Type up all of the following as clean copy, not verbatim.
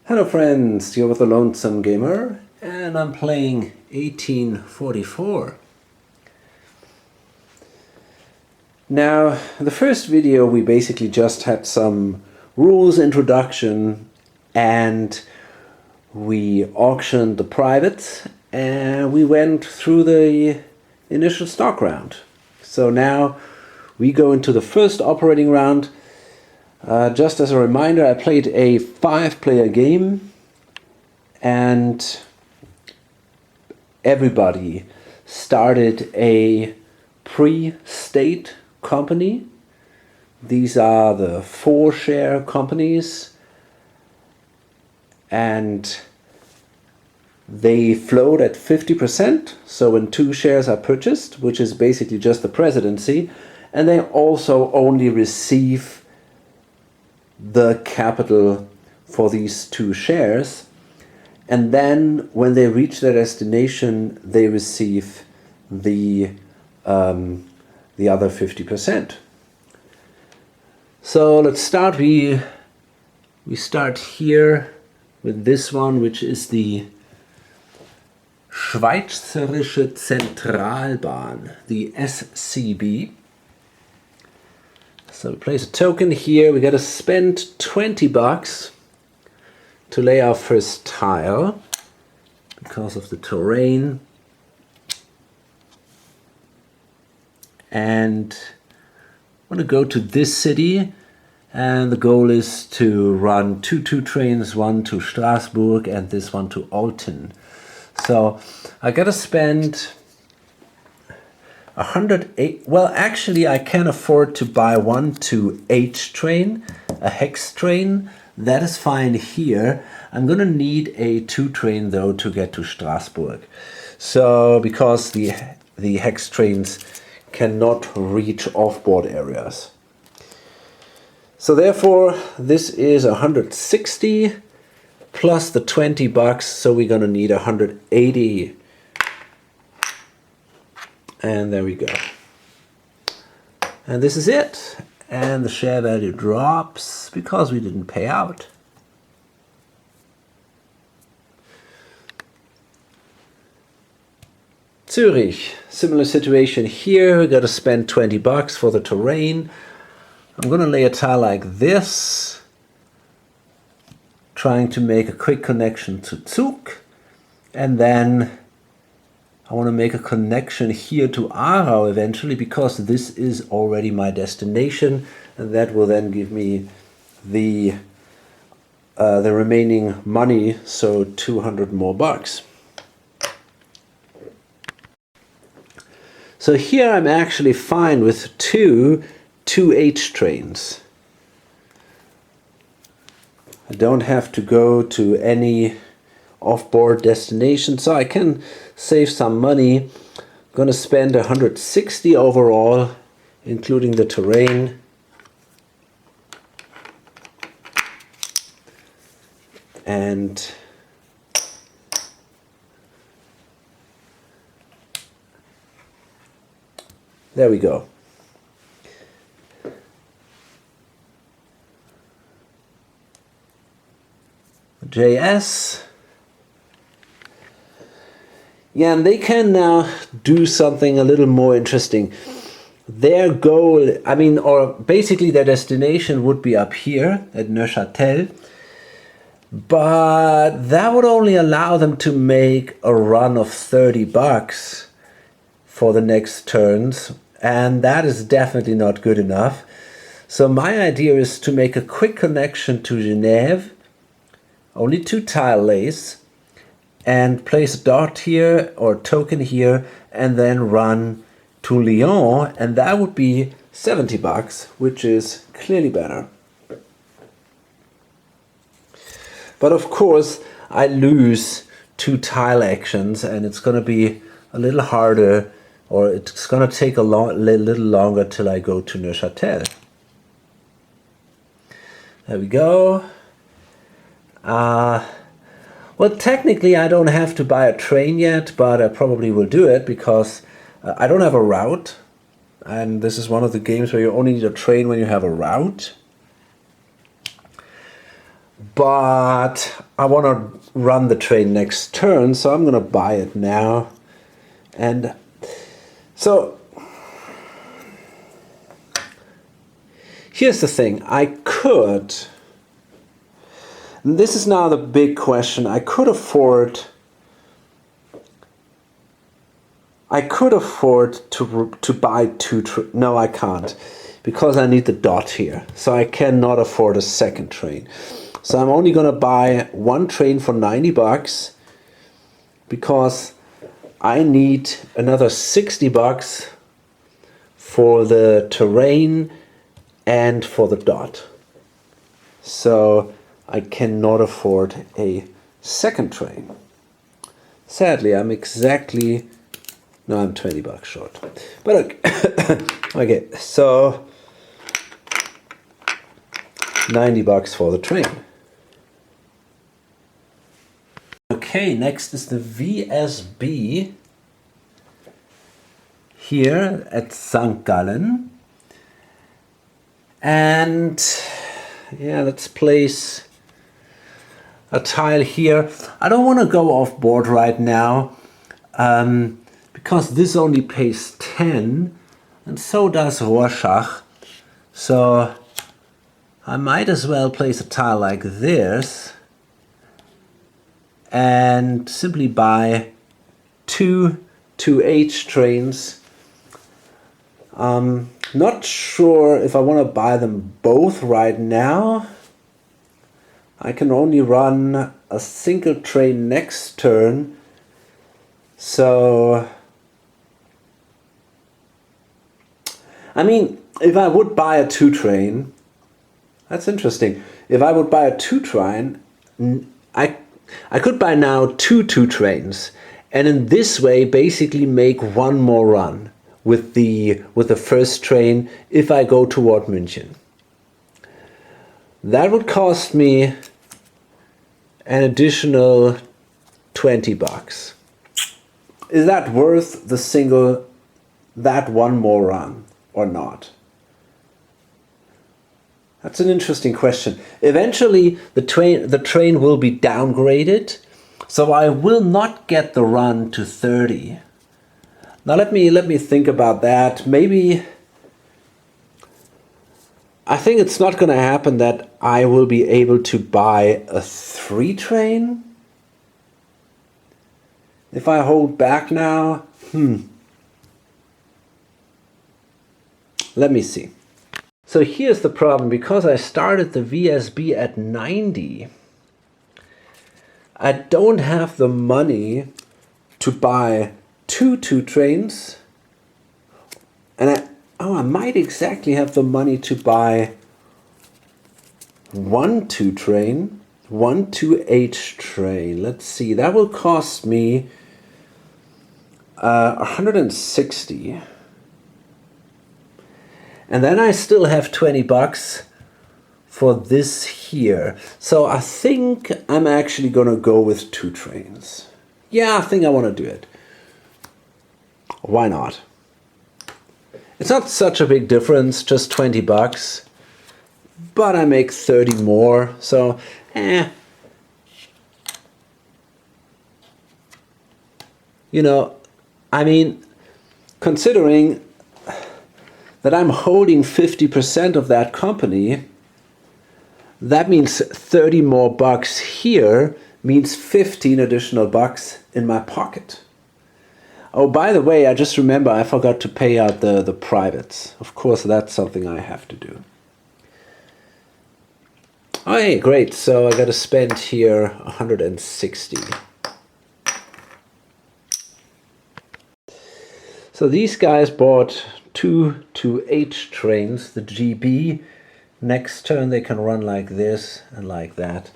Hello friends, you're with the Lonesome Gamer and I'm playing 1844. Now, in the first video we basically just had some rules introduction and we auctioned the privates and we went through the initial stock round. So now we go into the first operating round. Just as a reminder, I played a 5-player game and everybody started a pre-state company. These are the 4-share companies and they float at 50%. So when 2 shares are purchased, which is basically just the presidency, and they also only receive the capital for these 2 shares, and then when they reach their destination they receive the other 50%. So let's start. We start here with this one, which is the Schweizerische Zentralbahn, the SCB. So we place a token here. We got to spend 20 bucks to lay our first tile because of the terrain. And I want to go to this city, and the goal is to run 2 trains, one to Strasbourg and this one to Alton. So I got to spend 108. Well, actually I can afford to buy 1 to H train, a hex train. That is fine here. I'm gonna need a 2 train though to get to Strasbourg. So because the hex trains cannot reach off-board areas. So therefore this is 160 plus the 20 bucks. So we're gonna need 180. And there we go. And this is it. And the share value drops because we didn't pay out. Zurich, similar situation here. We got to spend 20 bucks for the terrain. I'm going to lay a tile like this, trying to make a quick connection to Zug, and then I want to make a connection here to Aarau eventually, because this is already my destination, and that will then give me the remaining money, so 200 more bucks. So here I'm actually fine with 2 H trains. I don't have to go to any off-board destination, so I can save some money. I'm gonna spend 160 overall, including the terrain. And there we go. JS. Yeah, and they can now do something a little more interesting. Their goal, I mean, or basically their destination would be up here at Neuchâtel, but that would only allow them to make a run of 30 bucks for the next turns, and that is definitely not good enough. So my idea is to make a quick connection to Genève, only 2 tile lays, and place a dot here or token here, and then run to Lyon, and that would be 70 bucks, which is clearly better. But of course I lose 2 tile actions, and it's going to be a little harder, or it's going to take a little longer till I go to Neuchâtel. There we go. Well, technically I don't have to buy a train yet, but I probably will do it because I don't have a route. And this is one of the games where you only need a train when you have a route. but I want to run the train next turn, so I'm going to buy it now. And so here's the thing. I could, and this is now the big question, I could afford to buy two no, I can't, because I need the dot here. So I cannot afford a second train. So I'm only going to buy one train for 90 bucks because I need another 60 bucks for the terrain and for the dot. So I cannot afford a second train. Sadly, I'm 20 bucks short. But okay, okay, so 90 bucks for the train. Okay, next is the VSB here at St. Gallen. And yeah, let's place a tile here. I don't want to go off board right now because this only pays 10 and so does Rorschach. So I might as well place a tile like this and simply buy two 2H trains. Not sure if I want to buy them both right now. I can only run a single train next turn. So, I mean, if I would buy a 2 train, that's interesting. If I would buy a 2 train, I could buy now two trains, and in this way basically make one more run with the first train if I go toward München. That would cost me an additional 20 bucks. Is that worth that one more run or not? That's an interesting question. Eventually the train will be downgraded, so I will not get the run to 30. Now let me think about that. Maybe I think it's not going to happen that I will be able to buy a 3 train. If I hold back now, let me see. So here's the problem. Because I started the VSB at 90, I don't have the money to buy two trains, and I might exactly have the money to buy one 2 train, one 2H train. Let's see, that will cost me 160. And then I still have 20 bucks for this here. So I think I'm actually gonna go with 2 trains. Yeah, I think I wanna do it. Why not? It's not such a big difference, just 20 bucks. But I make 30 more, so You know, I mean, considering that I'm holding 50% of that company, that means 30 more bucks here means 15 additional bucks in my pocket. Oh, by the way, I just remember I forgot to pay out the privates. Of course, that's something I have to do. Oh, hey, great. So I got to spend here 160. So these guys bought 2 2H trains, the GB. Next turn they can run like this and like that.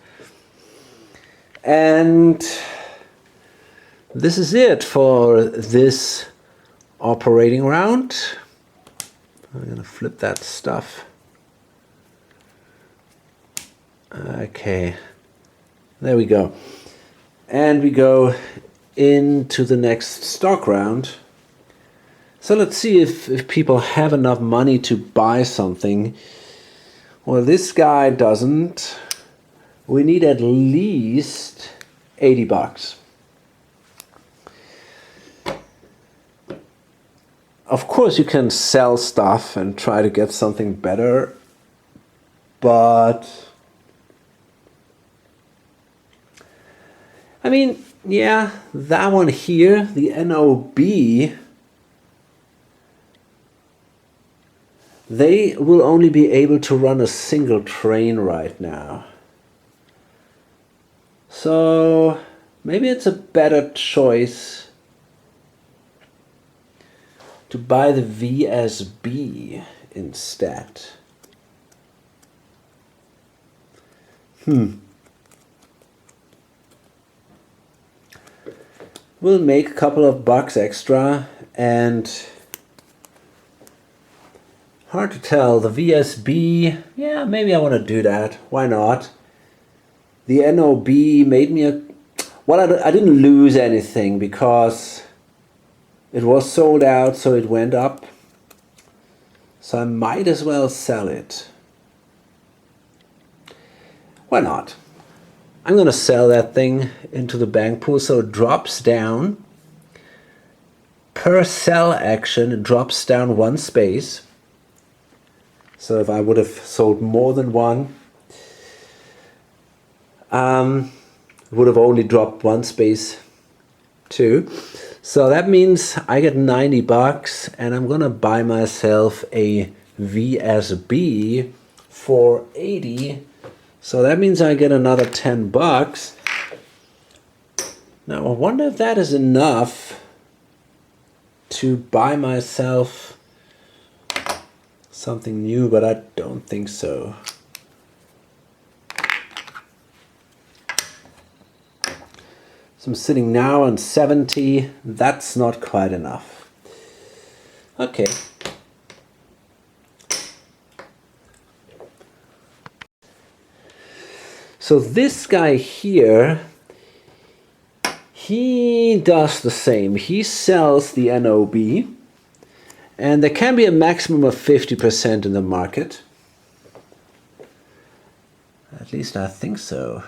And this is it for this operating round. I'm gonna flip that stuff. Okay, there we go. And we go into the next stock round. So let's see if people have enough money to buy something. Well, this guy doesn't. we need at least 80 bucks. Of course you can sell stuff and try to get something better, but I mean, yeah, that one here, the NOB, they will only be able to run a single train right now. So maybe it's a better choice to buy the VSB instead. We'll make a couple of bucks extra, and hard to tell. The VSB, yeah, maybe I want to do that. Why not? The NOB made me a... Well, I didn't lose anything because it was sold out, so it went up. So I might as well sell it. Why not? I'm going to sell that thing into the bank pool, so it drops down. Per sell action, it drops down one space. So if I would have sold more than one, it would have only dropped one space too. So that means I get 90 bucks, and I'm gonna buy myself a VSB for 80. So that means I get another 10 bucks. Now I wonder if that is enough to buy myself something new, but I don't think so. So I'm sitting now on 70. That's not quite enough. Okay. So this guy here, he does the same. He sells the NOB, and there can be a maximum of 50% in the market. At least I think so.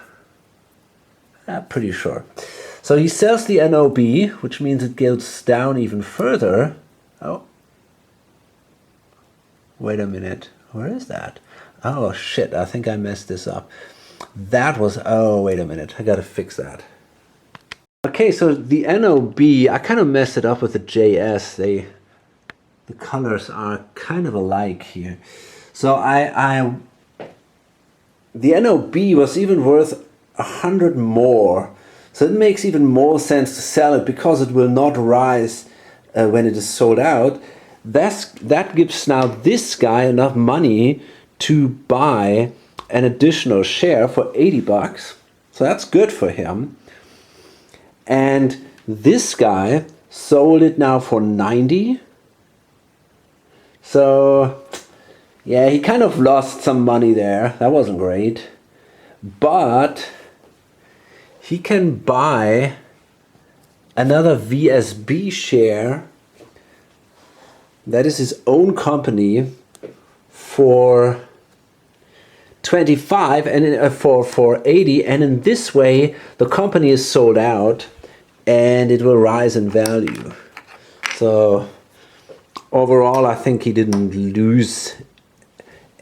I'm pretty sure. So he sells the NOB, which means it goes down even further. Oh. Wait a minute. Where is that? Oh shit, I think I messed this up. That was... Oh, wait a minute. I gotta fix that. Okay, so the NOB, I kind of messed it up with the JS. The colors are kind of alike here. So the NOB was even worth 100 more. So it makes even more sense to sell it because it will not rise when it is sold out. That gives now this guy enough money to buy an additional share for 80 bucks. So that's good for him. And this guy sold it now for 90. So yeah, he kind of lost some money there. That wasn't great. But he can buy another VSB share, that is his own company, for 25 and for 80, and in this way the company is sold out and it will rise in value. So overall I think he didn't lose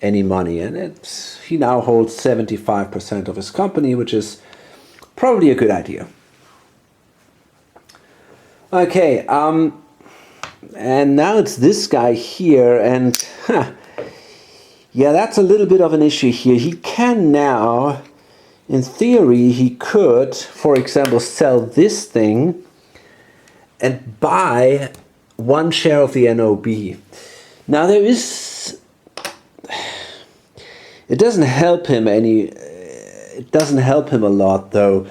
any money, and he now holds 75% of his company, which is probably a good idea. Okay, and now it's this guy here, and yeah, that's a little bit of an issue here. He can now, in theory, he could, for example, sell this thing and buy one share of the NOB. Now there is... It doesn't help him it doesn't help him a lot, though.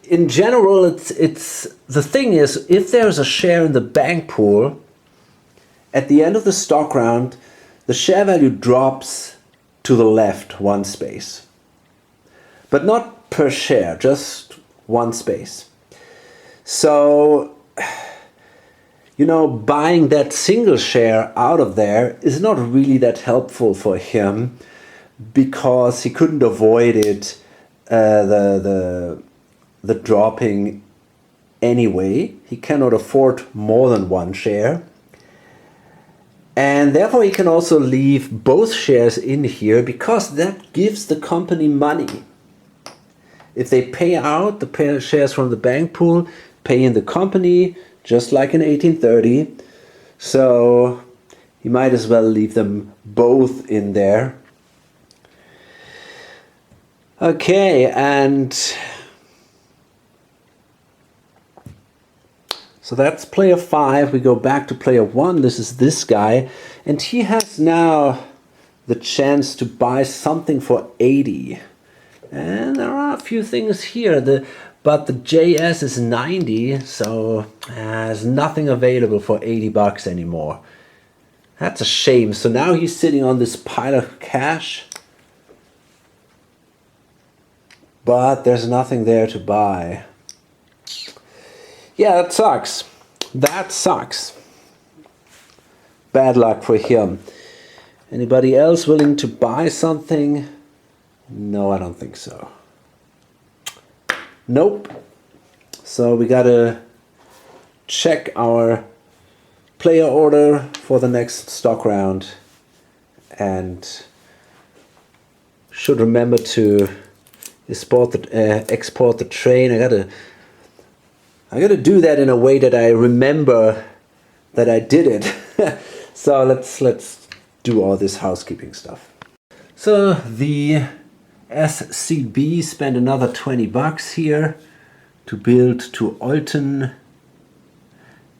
In general, it's the thing is, if there's a share in the bank pool, at the end of the stock round, the share value drops to the left one space. But not per share, just one space. So you know, buying that single share out of there is not really that helpful for him because he couldn't avoid it, the dropping anyway. He cannot afford more than one share. And therefore he can also leave both shares in here because that gives the company money. If they pay out the shares from the bank pool, pay in the company, just like in 1830. So you might as well leave them both in there. Okay, and so that's player 5. We go back to player 1. This is this guy. And he has now the chance to buy something for 80. And there are a few things here. But the JS is 90, so there's nothing available for 80 bucks anymore. That's a shame. So now he's sitting on this pile of cash. But there's nothing there to buy. Yeah, that sucks. That sucks. Bad luck for him. Anybody else willing to buy something? No, I don't think so. Nope. So we gotta check our player order for the next stock round and should remember to export the train. I gotta do that in a way that I remember that I did it. So let's do all this housekeeping stuff. So the SCB spent another 20 bucks here to build to Alton,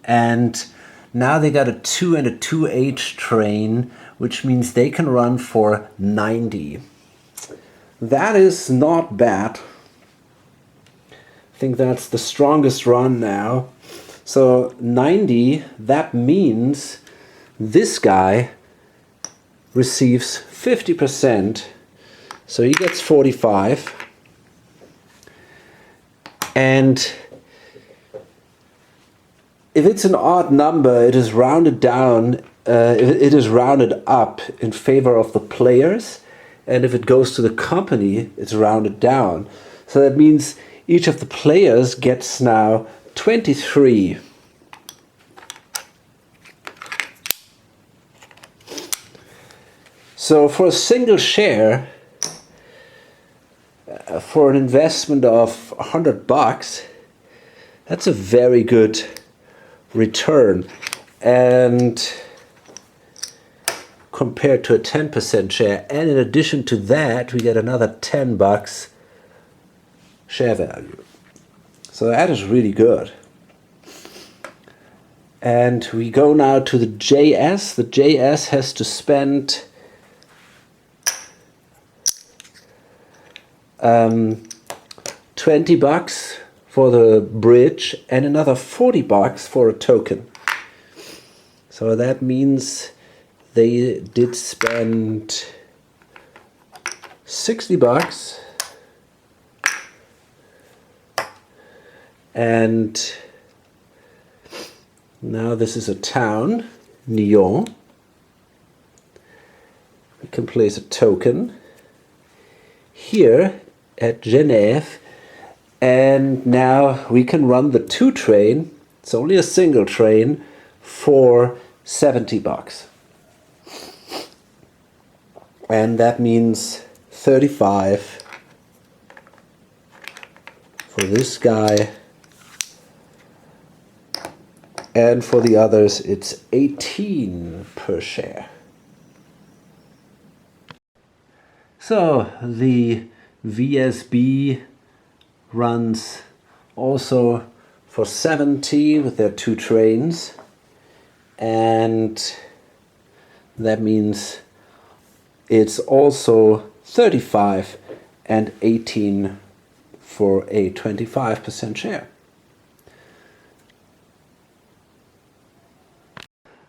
and now they got a 2 and a 2H train, which means they can run for 90. That is not bad. I think that's the strongest run now. So 90, that means this guy receives 50%. So he gets 45. And if it's an odd number, it is rounded down, it is rounded up in favor of the players. And if it goes to the company, it's rounded down. So that means each of the players gets now 23. So for a single share, for an investment of 100 bucks, that's a very good return. And compared to a 10% share, and in addition to that, we get another 10 bucks share value. So that is really good. And we go now to the JS. The JS has to spend 20 bucks for the bridge and another 40 bucks for a token. So that means they did spend 60 bucks. And now this is a town, Nyon. We can place a token here at Genève, and now we can run the 2 train, it's only a single train, for 70 bucks. And that means 35 for this guy, and for the others it's 18 per share. So the VSB runs also for 70 with their 2 trains, and that means it's also 35 and 18 for a 25% share.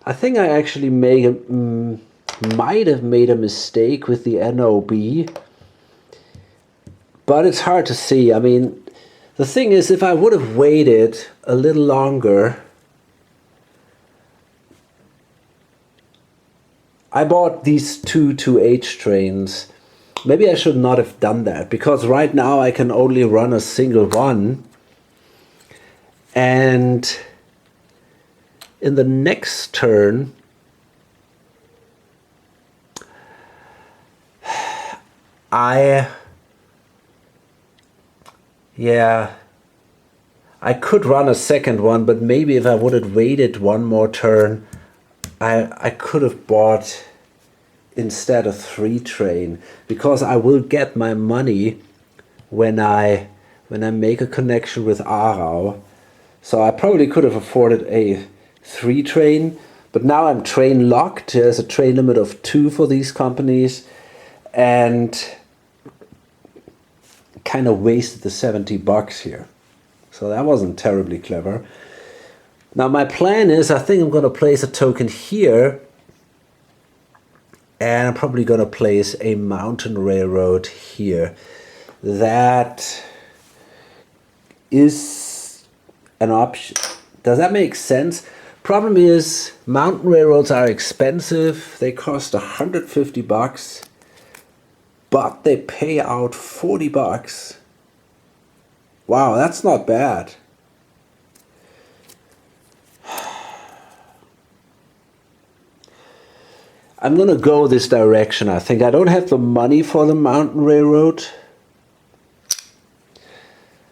I think I actually might have made a mistake with the NOB, but it's hard to see. I mean, the thing is, if I would have waited a little longer, I bought these two H trains. Maybe I should not have done that, because right now I can only run a single one. And in the next turn, I could run a second one, but maybe if I would have waited one more turn, I could have bought instead a 3 train, because I will get my money when I make a connection with Aarau. So I probably could have afforded a 3 train, but now I'm train locked. There's a train limit of 2 for these companies, and kind of wasted the 70 bucks here. So that wasn't terribly clever. Now my plan is, I think I'm going to place a token here, and I'm probably going to place a mountain railroad here. That is an option. Does that make sense? Problem is, mountain railroads are expensive. They cost 150 bucks, but they pay out 40 bucks. Wow, that's not bad. I'm going to go this direction, I think. I don't have the money for the mountain railroad.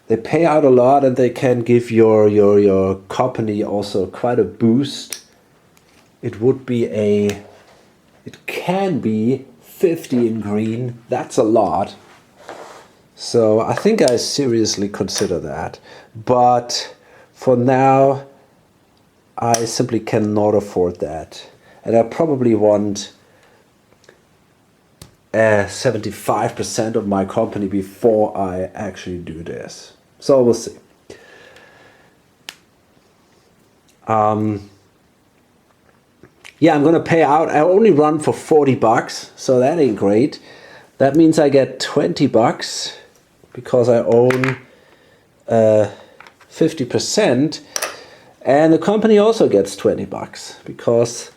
They pay out a lot, and they can give your company also quite a boost. It can be 50 in green. That's a lot. So I think I seriously consider that. But for now, I simply cannot afford that. And I probably want 75% of my company before I actually do this. So we'll see. Yeah, I'm going to pay out. I only run for 40 bucks, so that ain't great. That means I get 20 bucks because I own 50%. And the company also gets 20 bucks because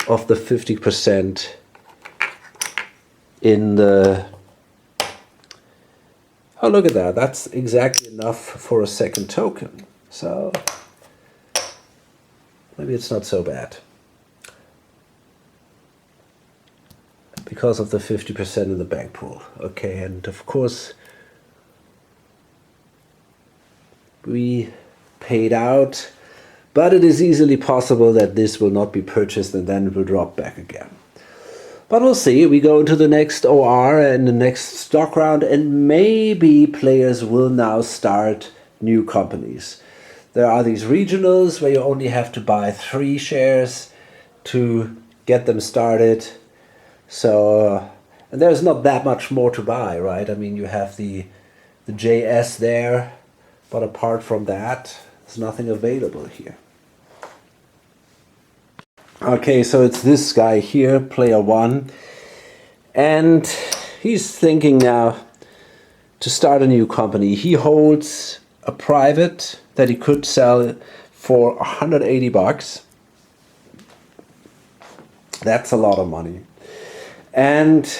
of the 50% in the... Oh, look at that. That's exactly enough for a second token. So maybe it's not so bad. Because of the 50% in the bank pool. Okay, and of course we paid out, but it is easily possible that this will not be purchased and then it will drop back again. But we'll see. We go into the next OR and the next stock round, and maybe players will now start new companies. There are these regionals where you only have to buy 3 shares to get them started. So, and there's not that much more to buy, right? I mean, you have the JS there, but apart from that, there's nothing available here. Okay, so it's this guy here, player 1, and he's thinking now to start a new company. He holds a private that he could sell for 180 bucks. That's a lot of money. And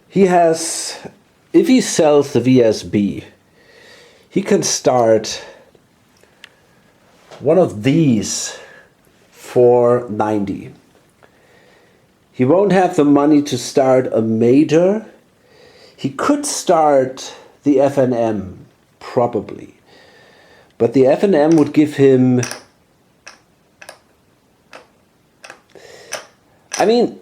he has, if he sells the VSB, he can start one of these for 90. He won't have the money to start a major. He could start the FNM, probably. But the FNM would give him... I mean,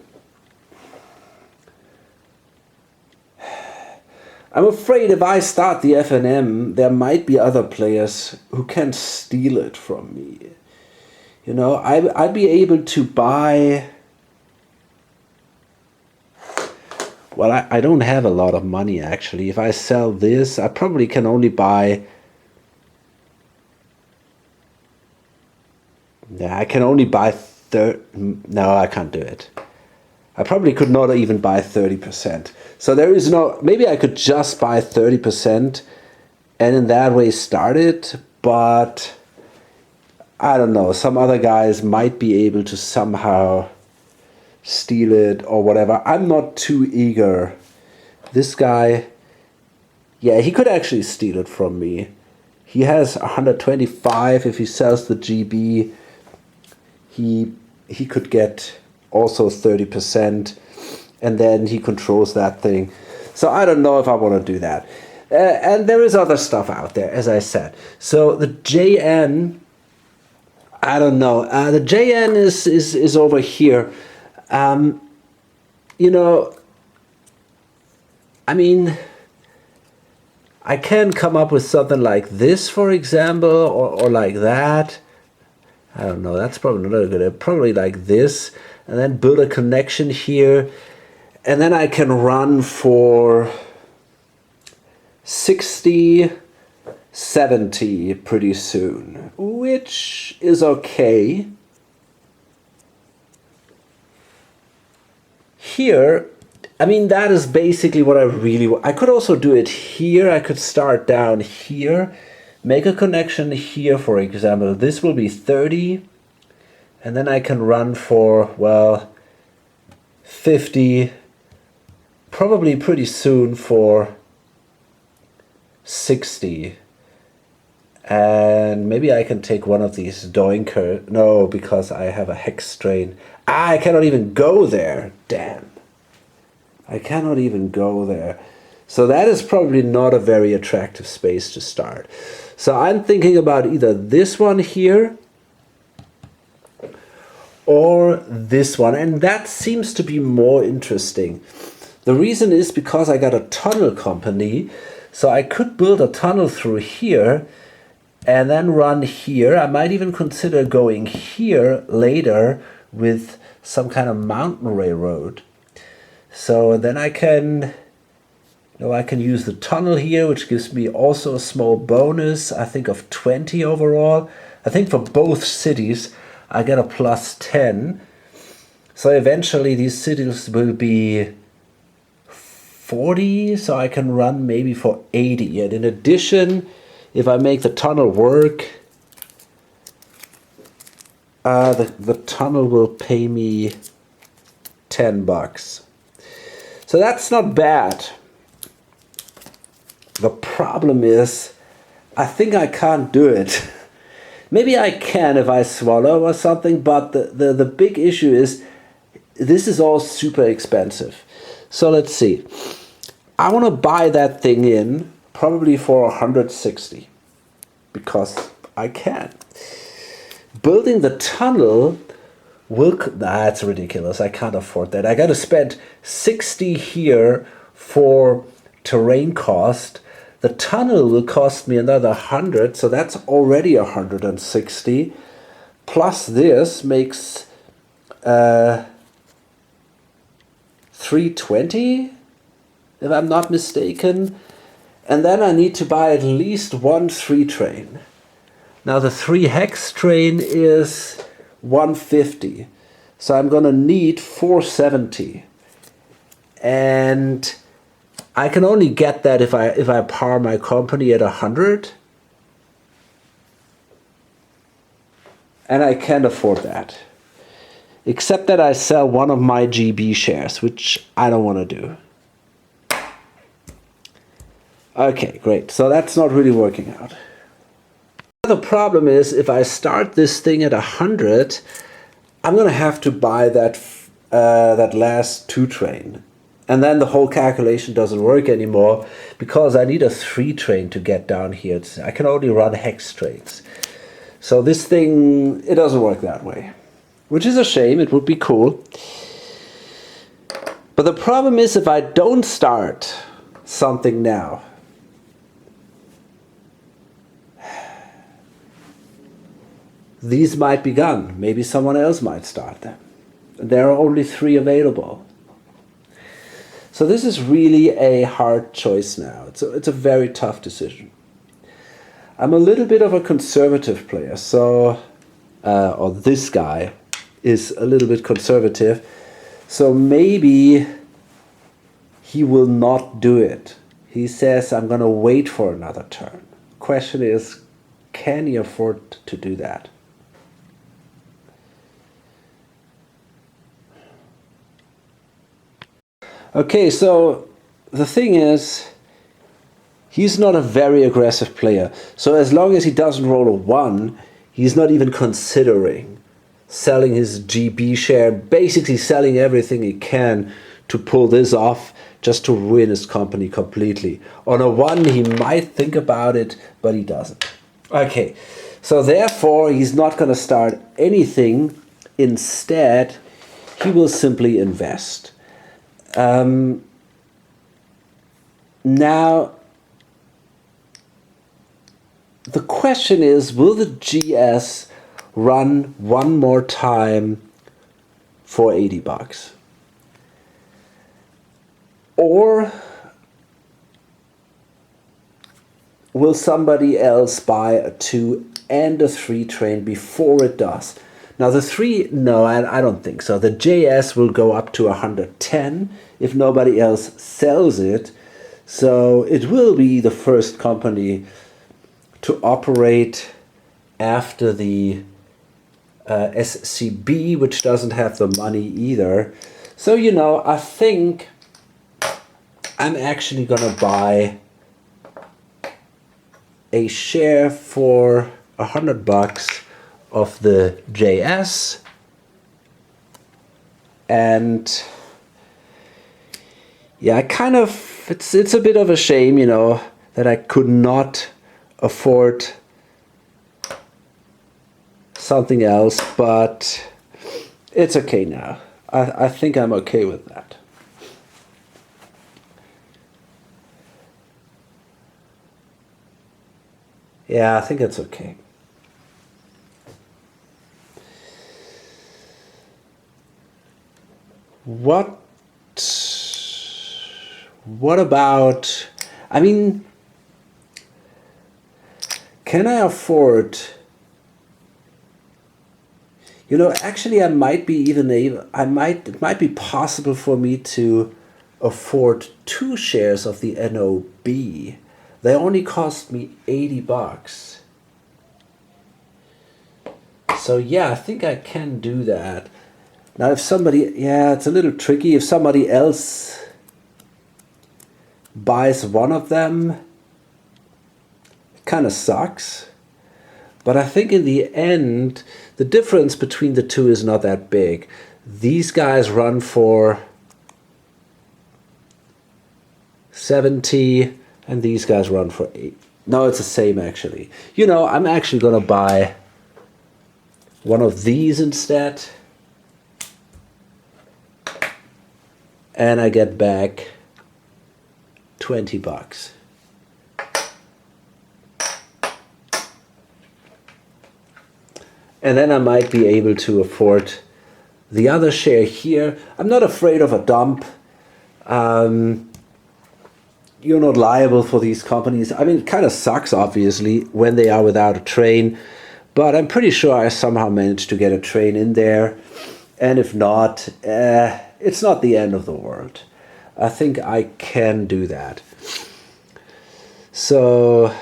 I'm afraid if I start the FNM, there might be other players who can steal it from me. You know, I'd be able to buy... Well, I don't have a lot of money, actually. If I sell this, I probably can only buy... Yeah, I can only buy... No, I can't do it. I probably could not even buy 30%. So there is no... Maybe I could just buy 30% and in that way start it, but I don't know, some other guys might be able to somehow steal it or whatever. I'm not too eager. This guy, yeah, he could actually steal it from me. He has 125. If he sells the GB, he could get also 30%, and then he controls that thing. So I don't know if I want to do that. And there is other stuff out there, as I said. So the JN, I don't know. The JN is over here. You know, I mean, I can come up with something like this, for example, or like that. I don't know, that's probably not good. Probably like this, and then build a connection here, and then I can run for 60, 70 pretty soon, which is okay. Here, I mean, that is basically what I really want. I could also do it here. I could start down here, make a connection here, for example. This will be 30, and then I can run for, well, 50, probably pretty soon for 60. And maybe I can take one of these doinker. No, because I have a hex strain. I cannot even go there. Damn. I cannot even go there. So that is probably not a very attractive space to start. So I'm thinking about either this one here or this one. And that seems to be more interesting. The reason is because I got a tunnel company. So I could build a tunnel through here and then run here. I might even consider going here later with some kind of mountain railroad. So then I can, I can use the tunnel here, which gives me also a small bonus, I think of 20 overall. I think for both cities, I get a plus 10. So eventually these cities will be 40, so I can run maybe for 80. And in addition, if I make the tunnel work, the tunnel will pay me $10. So that's not bad. The problem is, I think I can't do it. Maybe I can if I swallow or something, but the big issue is, this is all super expensive. So let's see. I want to buy that thing in, probably for 160, because I can. Building the tunnel that's ridiculous. I can't afford that. I got to spend 60 here for terrain cost. The tunnel will cost me another 100, so that's already 160. Plus this makes 320, if I'm not mistaken. And then I need to buy at least one 3 train. Now the 3 hex train is 150, so I'm gonna need 470, and I can only get that if I par my company at 100, and I can't afford that, except that I sell one of my GB shares, which I don't want to do. Okay, great. So that's not really working out. The problem is, if I start this thing at 100, I'm gonna have to buy that that last 2 train, and then the whole calculation doesn't work anymore because I need a 3 train to get down here. I can only run hex trains, so this thing, it doesn't work that way, which is a shame. It would be cool, but the problem is, if I don't start something now, these might be gone. Maybe someone else might start them. There are only 3 available. So this is really a hard choice now. It's a very tough decision. I'm a little bit of a conservative player, so or this guy is a little bit conservative, so maybe he will not do it. He says, I'm gonna wait for another turn. Question is, can he afford to do that? Okay, so the thing is, he's not a very aggressive player. So as long as he doesn't roll a 1, he's not even considering selling his GB share, basically selling everything he can to pull this off, just to ruin his company completely. On a 1, he might think about it, but he doesn't. Okay, so therefore he's not going to start anything. Instead, he will simply invest. Now, the question is, will the GS run one more time for 80 bucks? Or will somebody else buy a 2 and a 3 train before it does? Now the 3, no, I don't think so. The JS will go up to 110 if nobody else sells it. So it will be the first company to operate after the SCB, which doesn't have the money either. So, you know, I think I'm actually gonna buy a share for 100 bucks of the JS, and yeah, I kind of, it's a bit of a shame, you know, that I could not afford something else, but it's okay now. I think I'm okay with that. Yeah, I think it's okay. What about, I mean, can I afford, you know, actually I might be even able, it might be possible for me to afford 2 shares of the NOB. They only cost me 80 bucks. So yeah, I think I can do that. Now if somebody, yeah, it's a little tricky. If somebody else buys one of them, it kind of sucks. But I think in the end, the difference between the two is not that big. These guys run for 70 and these guys run for 8. No, it's the same actually. You know, I'm actually gonna buy one of these instead. And I get back 20 bucks. And then I might be able to afford the other share here. I'm not afraid of a dump. You're not liable for these companies. I mean, it kind of sucks, obviously, when they are without a train. But I'm pretty sure I somehow managed to get a train in there. And if not, it's not the end of the world. I think I can do that. So,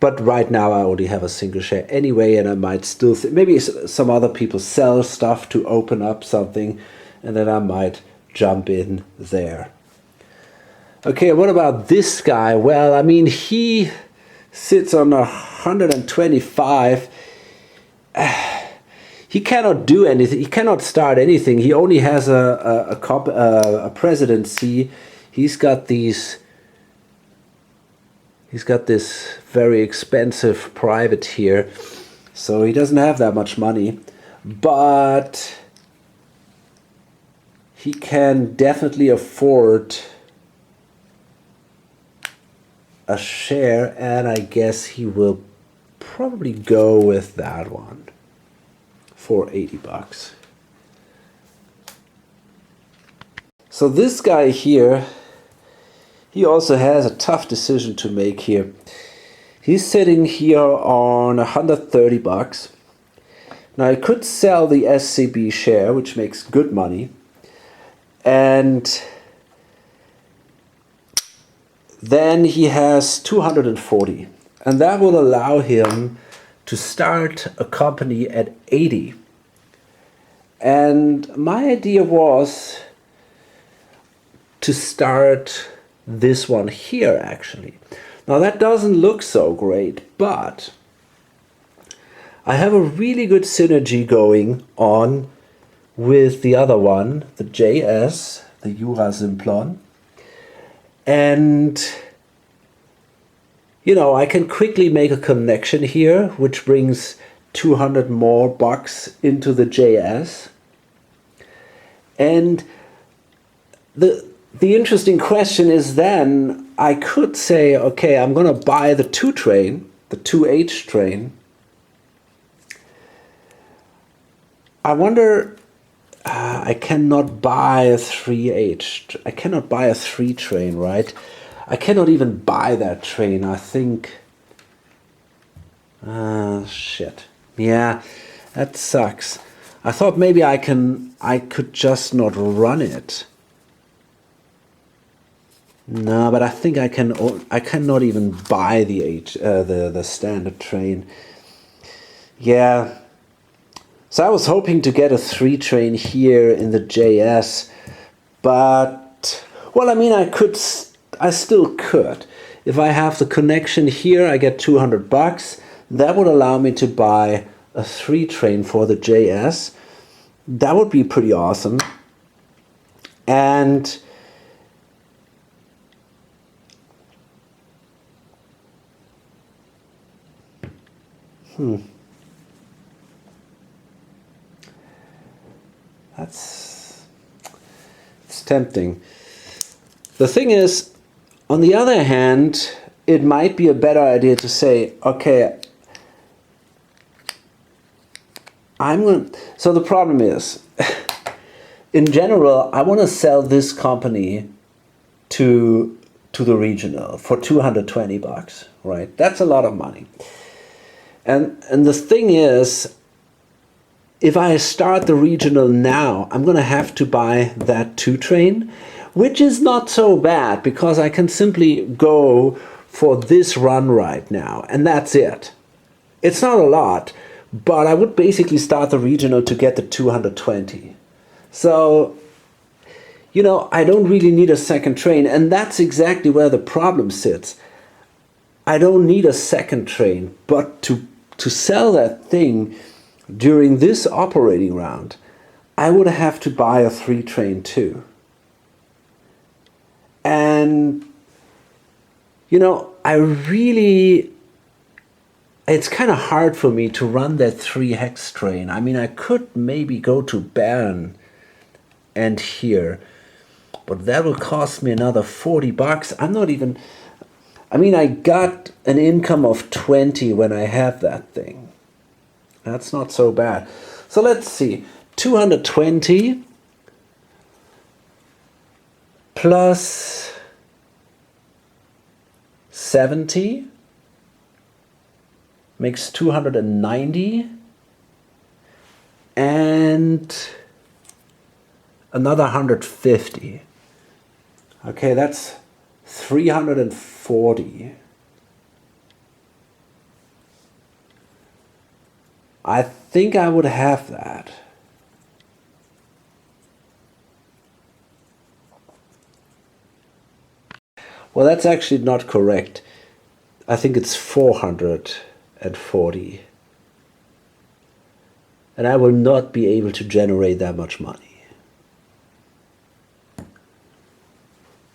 but right now I only have a single share anyway, and I might still, maybe some other people sell stuff to open up something, and then I might jump in there. Okay, what about this guy? Well, I mean, he sits on 125. He cannot do anything. He cannot start anything. He only has a presidency. He's got this very expensive private here, so he doesn't have that much money. But he can definitely afford a share, and I guess he will probably go with that one for 80 bucks. So this guy here, he also has a tough decision to make here. He's sitting here on 130 bucks. Now I could sell the SCB share, which makes good money, and then he has 240, and that will allow him to start a company at 80. And my idea was, to start this one here actually. Now that doesn't look so great, but I have a really good synergy going on with the other one, the JS, the Jura Simplon. And you know, I can quickly make a connection here, which brings 200 more bucks into the JS. And the interesting question is then, I could say, okay, I'm going to buy the 2 train, the 2H train. I wonder, I cannot buy a 3H. I cannot buy a 3 train, right? I cannot even buy that train, I think. Shit. Yeah, that sucks. I thought maybe I could just not run it. No, but I think I cannot even buy the standard train. Yeah. So I was hoping to get a 3 train here in the JS, but well, I mean, I still could. If I have the connection here, I get 200 bucks. That would allow me to buy a 3 train for the JS. That would be pretty awesome. And it's tempting. The thing is, on the other hand, it might be a better idea to say, okay, so the problem is, in general, I want to sell this company to the regional for 220 bucks, right? That's a lot of money. And the thing is, if I start the regional now, I'm going to have to buy that 2 train, which is not so bad because I can simply go for this run right now, and that's it. It's not a lot, but I would basically start the regional to get the 220. So, you know, I don't really need a second train, and that's exactly where the problem sits. I don't need a second train, but to sell that thing during this operating round, I would have to buy a 3 train too. And, you know, it's kind of hard for me to run that 3 hex train. I mean, I could maybe go to Bern and here, but that will cost me another 40 bucks. I got an income of 20 when I have that thing. That's not so bad. So let's see, 220 plus 70 makes 290, and another 150. Okay, that's 340. I think I would have that. Well, that's actually not correct. I think it's 440. And I will not be able to generate that much money.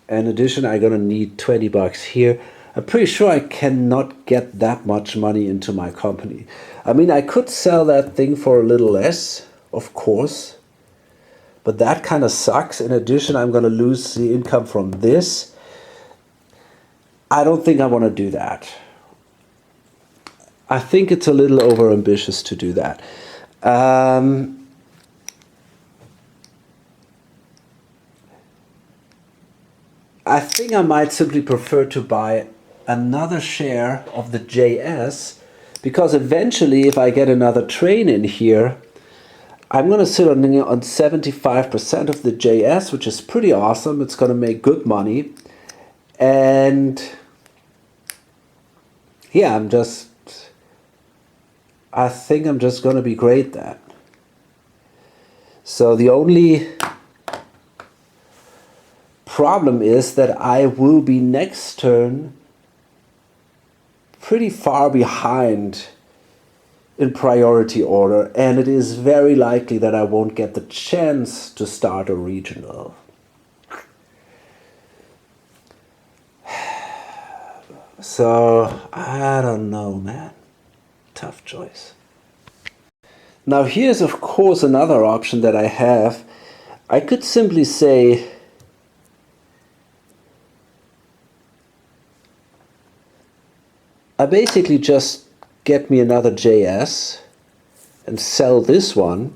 In addition, I'm gonna need 20 bucks here. I'm pretty sure I cannot get that much money into my company. I mean, I could sell that thing for a little less, of course, but that kind of sucks. In addition, I'm gonna lose the income from this. I don't think I want to do that. I think it's a little overambitious to do that. I think I might simply prefer to buy another share of the JS, because eventually if I get another train in here, I'm going to sit on 75% of the JS, which is pretty awesome. It's going to make good money. And yeah, I think I'm just going to be great then. So the only problem is that I will be next turn pretty far behind in priority order, and it is very likely that I won't get the chance to start a regional. So, I don't know, man. Tough choice. Now here's of course another option that I have. I could simply say, I basically just get me another JS and sell this one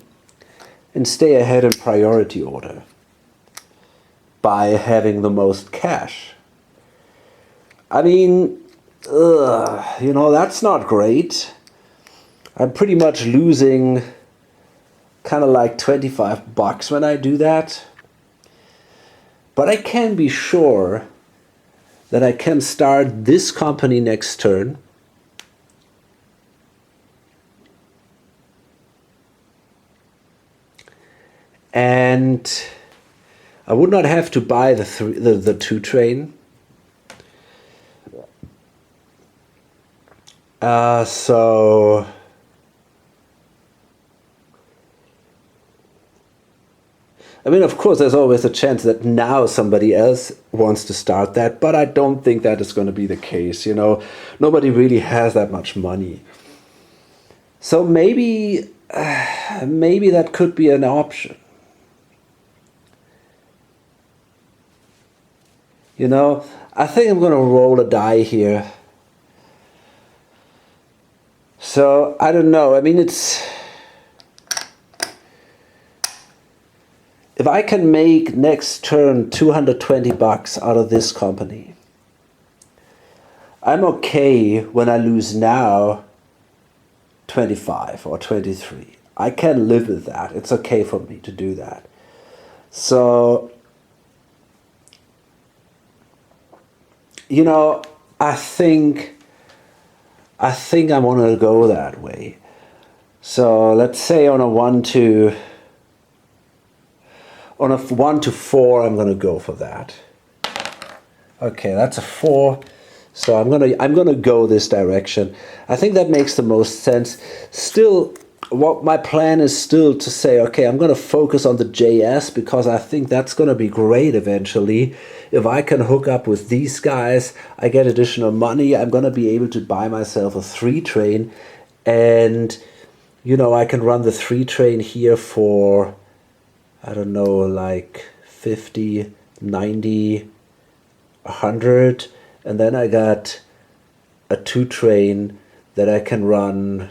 and stay ahead in priority order by having the most cash. I mean, you know, that's not great. I'm pretty much losing kind of like 25 bucks when I do that. But I can be sure that I can start this company next turn. And I would not have to buy the 2 train. So I mean, of course, there's always a chance that now somebody else wants to start that, but I don't think that is going to be the case. You know, nobody really has that much money. So maybe that could be an option. You know, I think I'm going to roll a die here. So, I don't know. I mean, if I can make next turn 220 bucks out of this company, I'm okay when I lose now 25 or 23. I can live with that. It's okay for me to do that. So, you know, I think I want to go that way. So let's say on a 1 to 4, I'm going to go for that. Okay, that's a 4. So I'm gonna go this direction. I think that makes the most sense. Still, what my plan is still to say, okay, I'm gonna focus on the JS because I think that's gonna be great eventually. If I can hook up with these guys, I get additional money. I'm gonna be able to buy myself a 3 train, and you know, I can run the 3 train here for, I don't know, like 50, 90, 100. And then I got a 2 train that I can run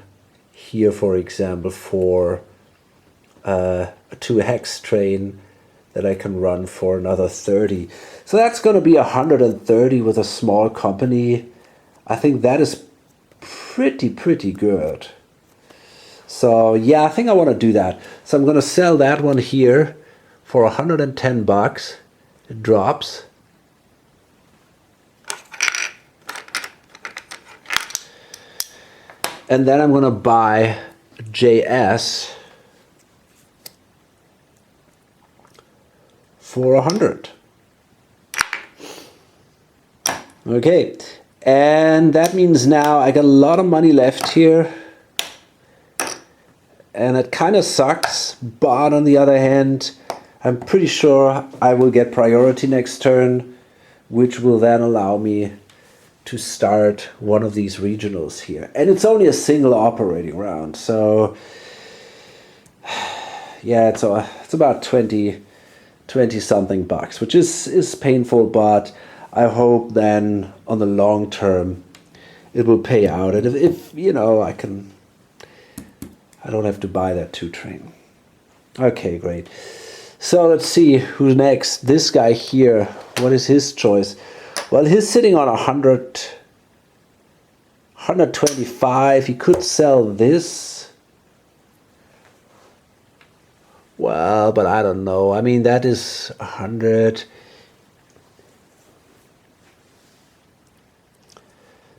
here, for example, for a 2 hex train that I can run for another 30. So that's going to be 130 with a small company. I think that is pretty good. So yeah, I think I want to do that. So I'm going to sell that one here for 110 bucks. It drops. And then I'm going to buy JS for 100. Okay, and that means now I got a lot of money left here. And it kind of sucks, but on the other hand, I'm pretty sure I will get priority next turn, which will then allow me to start one of these regionals here. And it's only a single operating round, so yeah, it's about 20 something bucks, which is painful, but I hope then on the long term it will pay out. And if you know, I don't have to buy that 2 train. Okay, great. So let's see who's next. This guy here, what is his choice? Well, he's sitting on 125. He could sell this. Well, but I don't know. I mean, that is 100.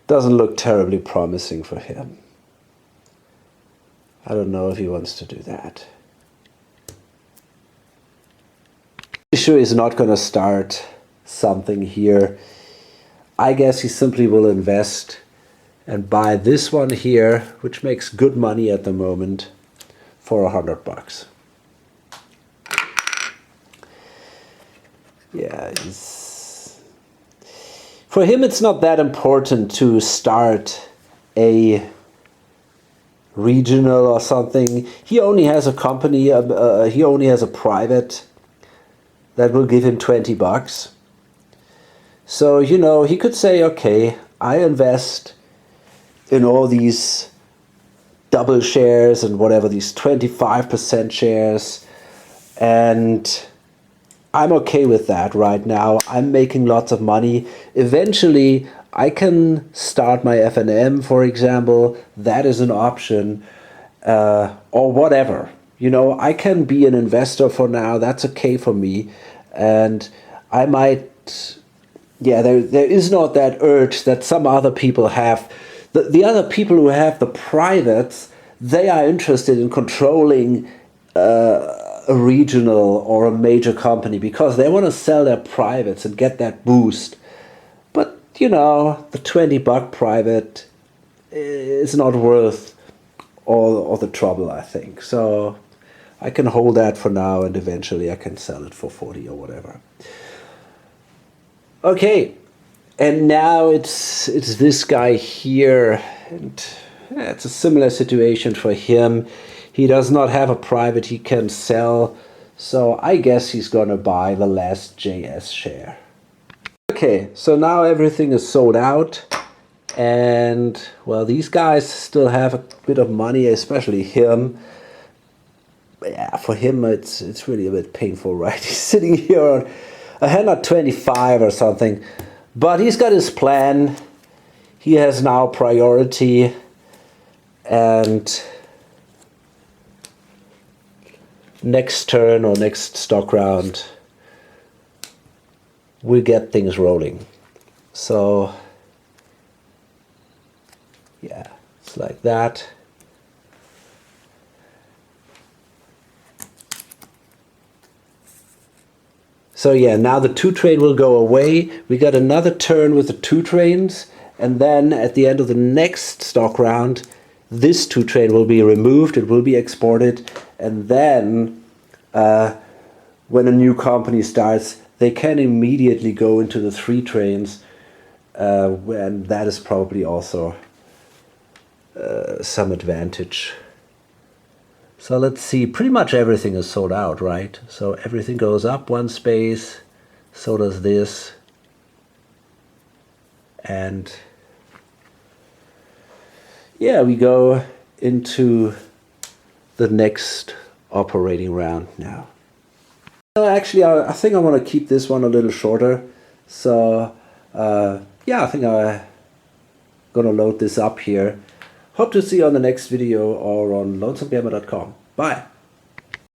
Doesn't look terribly promising for him. I don't know if he wants to do that. I'm sure he's not going to start something here. I guess he simply will invest and buy this one here, which makes good money at the moment, for $100. Yeah, for him it's not that important to start a regional or something. He only has a company, he only has a private that will give him $20. So, you know, he could say, okay, I invest in all these double shares and whatever, these 25% shares, and I'm okay with that right now. I'm making lots of money. Eventually, I can start my F&M, for example. That is an option, or whatever. You know, I can be an investor for now. That's okay for me. And I might, yeah, there is not that urge that some other people have. The other people who have the privates, they are interested in controlling a regional or a major company because they want to sell their privates and get that boost. But, you know, the $20 private is not worth all the trouble, I think. So I can hold that for now, and eventually I can sell it for 40 or whatever. Okay, and now it's this guy here, and yeah, it's a similar situation for him. He does not have a private he can sell, so I guess he's gonna buy the last JS share. Okay, so now everything is sold out, and well, these guys still have a bit of money, especially him. Yeah, for him it's really a bit painful, right? He's sitting here on a hand at 25 or something, but he's got his plan. He has now priority, and next turn or next stock round we get things rolling. So yeah, it's like that. So yeah, now the 2 train will go away. We got another turn with the 2 trains, and then at the end of the next stock round, this 2 train will be removed, it will be exported, and then when a new company starts, they can immediately go into the 3 trains, and that is probably also some advantage. So let's see, pretty much everything is sold out, right? So everything goes up 1 space, so does this, and yeah, we go into the next operating round now. No, actually, I think I want to keep this one a little shorter, so yeah, I think I'm gonna load this up here. Hope to see you on the next video or on lonesomegamer.com. Bye!